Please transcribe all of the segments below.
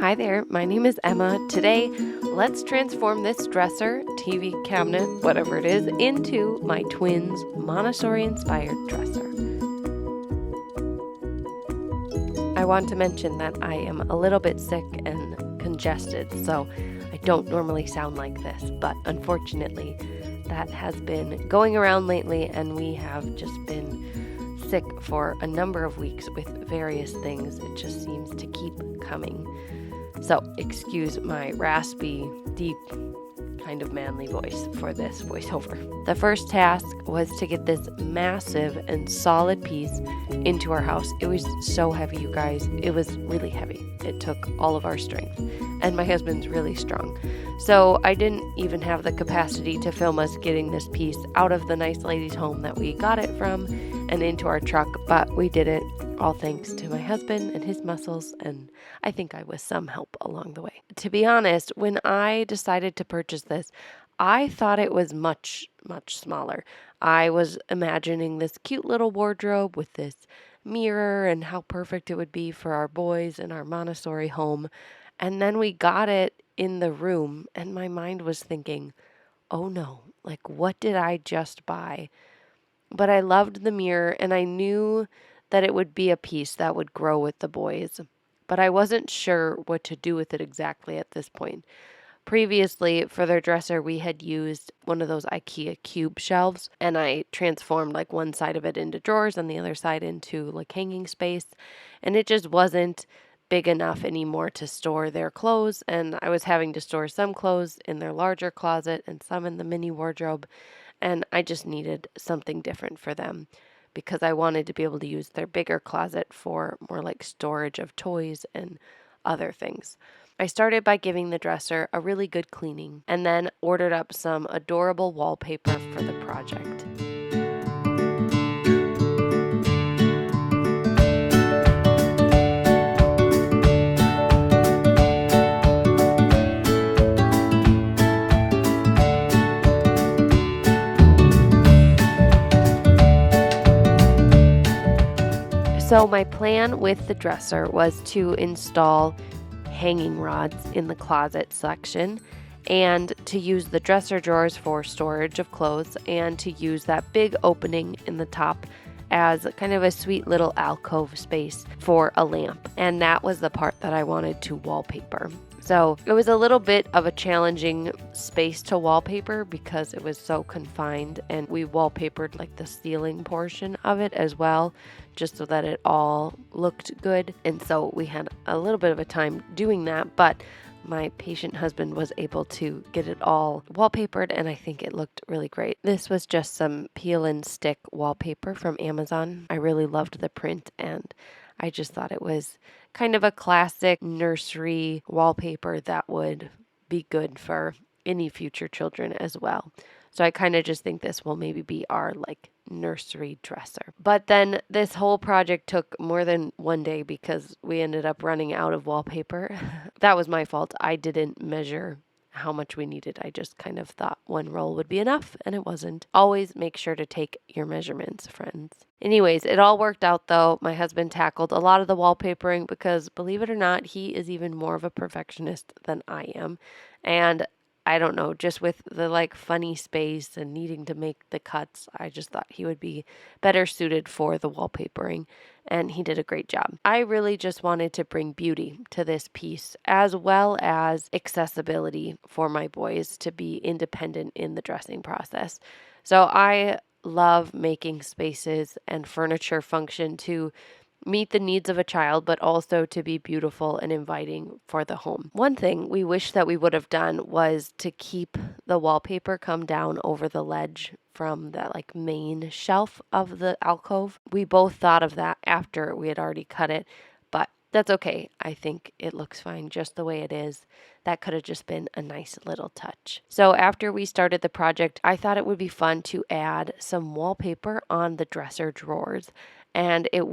Hi there, my name is Emma. Today, let's transform this dresser, TV cabinet, whatever it is, into my twins' Montessori-inspired dresser. I want to mention that I am a little bit sick and congested, so I don't normally sound like this, but unfortunately, that has been going around lately, and we have just been sick for a number of weeks with various things. It just seems to keep coming. So excuse my raspy, deep, kind of manly voice for this voiceover. The first task was to get this massive and solid piece into our house. It was so heavy, you guys. It was really heavy. It took all of our strength. And my husband's really strong. So I didn't even have the capacity to film us getting this piece out of the nice lady's home that we got it from and into our truck, but we did it all thanks to my husband and his muscles, and I think I was some help along the way. To be honest, when I decided to purchase this, I thought it was much, much smaller. I was imagining this cute little wardrobe with this mirror and how perfect it would be for our boys in our Montessori home. And then we got it in the room, and my mind was thinking, oh no, like what did I just buy? But I loved the mirror, and I knew that it would be a piece that would grow with the boys. But I wasn't sure what to do with it exactly at this point. Previously, for their dresser, we had used one of those IKEA cube shelves, and I transformed like one side of it into drawers and the other side into like hanging space. And it just wasn't big enough anymore to store their clothes, and I was having to store some clothes in their larger closet and some in the mini wardrobe. And I just needed something different for them because I wanted to be able to use their bigger closet for more like storage of toys and other things. I started by giving the dresser a really good cleaning and then ordered up some adorable wallpaper for the project. So my plan with the dresser was to install hanging rods in the closet section and to use the dresser drawers for storage of clothes and to use that big opening in the top as kind of a sweet little alcove space for a lamp. And that was the part that I wanted to wallpaper. So it was a little bit of a challenging space to wallpaper because it was so confined, and we wallpapered like the ceiling portion of it as well, just so that it all looked good. And so we had a little bit of a time doing that, but my patient husband was able to get it all wallpapered, and I think it looked really great. This was just some peel and stick wallpaper from Amazon. I really loved the print, and I just thought it was kind of a classic nursery wallpaper that would be good for any future children as well. So I kind of just think this will maybe be our like nursery dresser. But then this whole project took more than one day because we ended up running out of wallpaper. That was my fault. I didn't measure how much we needed. I just kind of thought one roll would be enough, and it wasn't. Always make sure to take your measurements, friends. Anyways, it all worked out though. My husband tackled a lot of the wallpapering because, believe it or not, he is even more of a perfectionist than I am. And I don't know, just with the like funny space and needing to make the cuts, I just thought he would be better suited for the wallpapering, and he did a great job. I really just wanted to bring beauty to this piece as well as accessibility for my boys to be independent in the dressing process. So I love making spaces and furniture function to meet the needs of a child, but also to be beautiful and inviting for the home. One thing we wish that we would have done was to keep the wallpaper come down over the ledge from the like main shelf of the alcove. We both thought of that after we had already cut it, but that's okay. I think it looks fine just the way it is. That could have just been a nice little touch. So after we started the project, I thought it would be fun to add some wallpaper on the dresser drawers. And it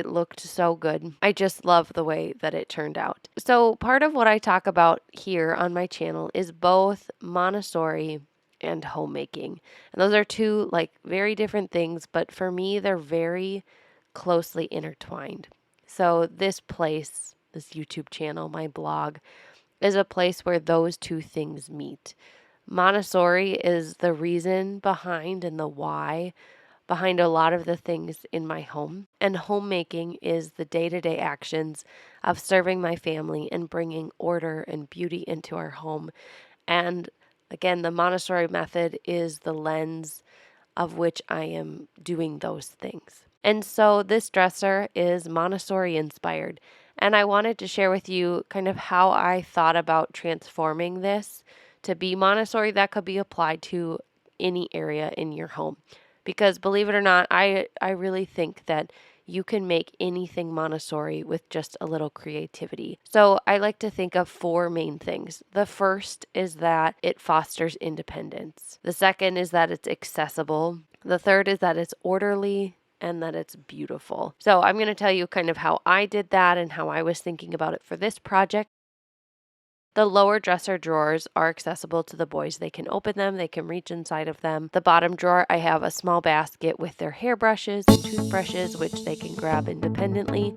looked so good. I just love the way that it turned out. So part of what I talk about here on my channel is both Montessori and homemaking. And those are two like very different things, but for me, they're very closely intertwined. So this place this YouTube channel, my blog, is a place where those two things meet. Montessori is the reason behind and the why behind a lot of the things in my home. And homemaking is the day-to-day actions of serving my family and bringing order and beauty into our home. And again, the Montessori method is the lens of which I am doing those things. And so this dresser is Montessori-inspired. And I wanted to share with you kind of how I thought about transforming this to be Montessori that could be applied to any area in your home. Because believe it or not, I really think that you can make anything Montessori with just a little creativity. So I like to think of 4 main things. The first is that it fosters independence. The second is that it's accessible. The third is that it's orderly and that it's beautiful. So I'm going to tell you kind of how I did that and how I was thinking about it for this project. The lower dresser drawers are accessible to the boys. They can open them, they can reach inside of them. The bottom drawer, I have a small basket with their hairbrushes and toothbrushes, which they can grab independently.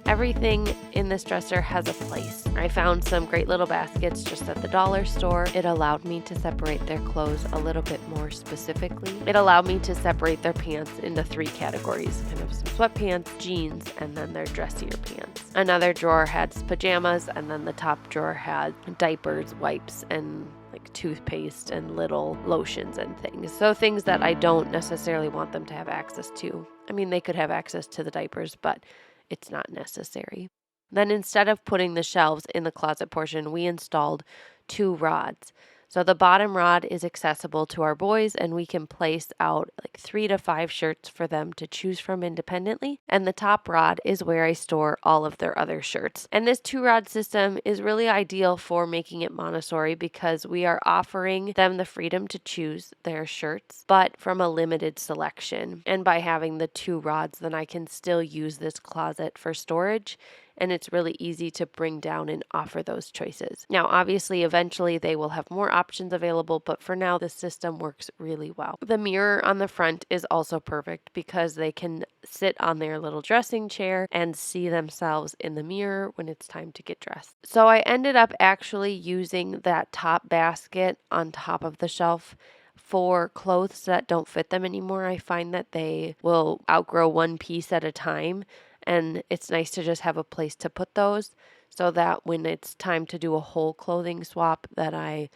Everything in this dresser has a place. I found some great little baskets just at the dollar store. It allowed me to separate their clothes a little bit more specifically. It allowed me to separate their pants into 3 categories, kind of some sweatpants, jeans, and then their dressier pants. Another drawer had pajamas, and then the top drawer had diapers, wipes, and like toothpaste and little lotions and things. So things that I don't necessarily want them to have access to. I mean, they could have access to the diapers, but it's not necessary. Then instead of putting the shelves in the closet portion, we installed 2 rods. So the bottom rod is accessible to our boys, and we can place out like 3 to 5 shirts for them to choose from independently. And the top rod is where I store all of their other shirts. And this 2-rod system is really ideal for making it Montessori because we are offering them the freedom to choose their shirts, but from a limited selection. And by having the 2 rods, then I can still use this closet for storage. And it's really easy to bring down and offer those choices. Now, obviously, eventually they will have more options available, but for now, the system works really well. The mirror on the front is also perfect because they can sit on their little dressing chair and see themselves in the mirror when it's time to get dressed. So I ended up actually using that top basket on top of the shelf for clothes that don't fit them anymore. I find that they will outgrow one piece at a time. And it's nice to just have a place to put those so that when it's time to do a whole clothing swap that I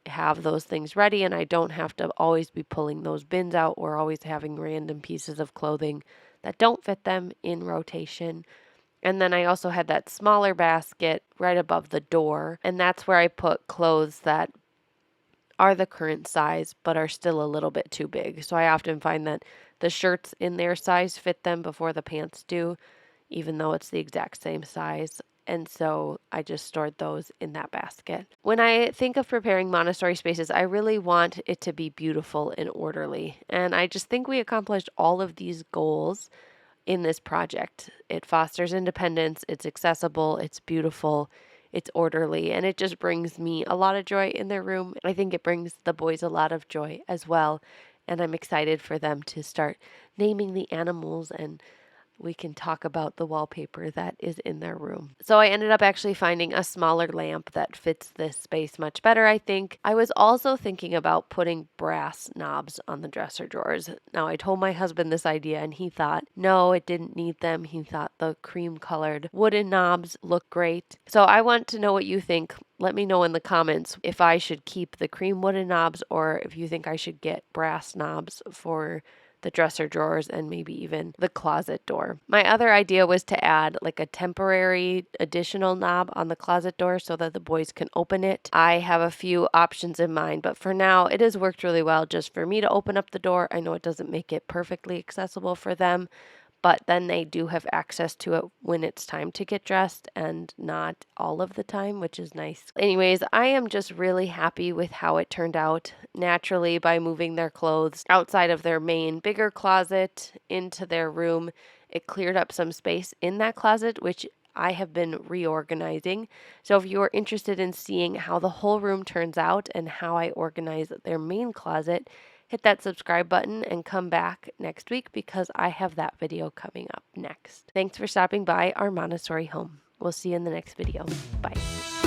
have those things ready and I don't have to always be pulling those bins out or always having random pieces of clothing that don't fit them in rotation. And then I also had that smaller basket right above the door, and that's where I put clothes that are the current size but are still a little bit too big. So I often find that the shirts in their size fit them before the pants do, even though it's the exact same size. And so I just stored those in that basket. When I think of preparing Montessori spaces, I really want it to be beautiful and orderly. And I just think we accomplished all of these goals in this project. It fosters independence, it's accessible, it's beautiful, it's orderly, and it just brings me a lot of joy in their room. I think it brings the boys a lot of joy as well, and I'm excited for them to start naming the animals, and we can talk about the wallpaper that is in their room. So I ended up actually finding a smaller lamp that fits this space much better, I think. I was also thinking about putting brass knobs on the dresser drawers. Now, I told my husband this idea and he thought, no, it didn't need them. He thought the cream colored wooden knobs look great. So I want to know what you think. Let me know in the comments if I should keep the cream wooden knobs or if you think I should get brass knobs for the dresser drawers and maybe even the closet door. My other idea was to add like a temporary additional knob on the closet door so that the boys can open it. I have a few options in mind, but for now it has worked really well just for me to open up the door. I know it doesn't make it perfectly accessible for them, but then they do have access to it when it's time to get dressed and not all of the time, which is nice. Anyways, I am just really happy with how it turned out naturally by moving their clothes outside of their main bigger closet into their room. It cleared up some space in that closet, which I have been reorganizing. So if you are interested in seeing how the whole room turns out and how I organize their main closet, hit that subscribe button and come back next week because I have that video coming up next. Thanks for stopping by our Montessori home. We'll see you in the next video. Bye.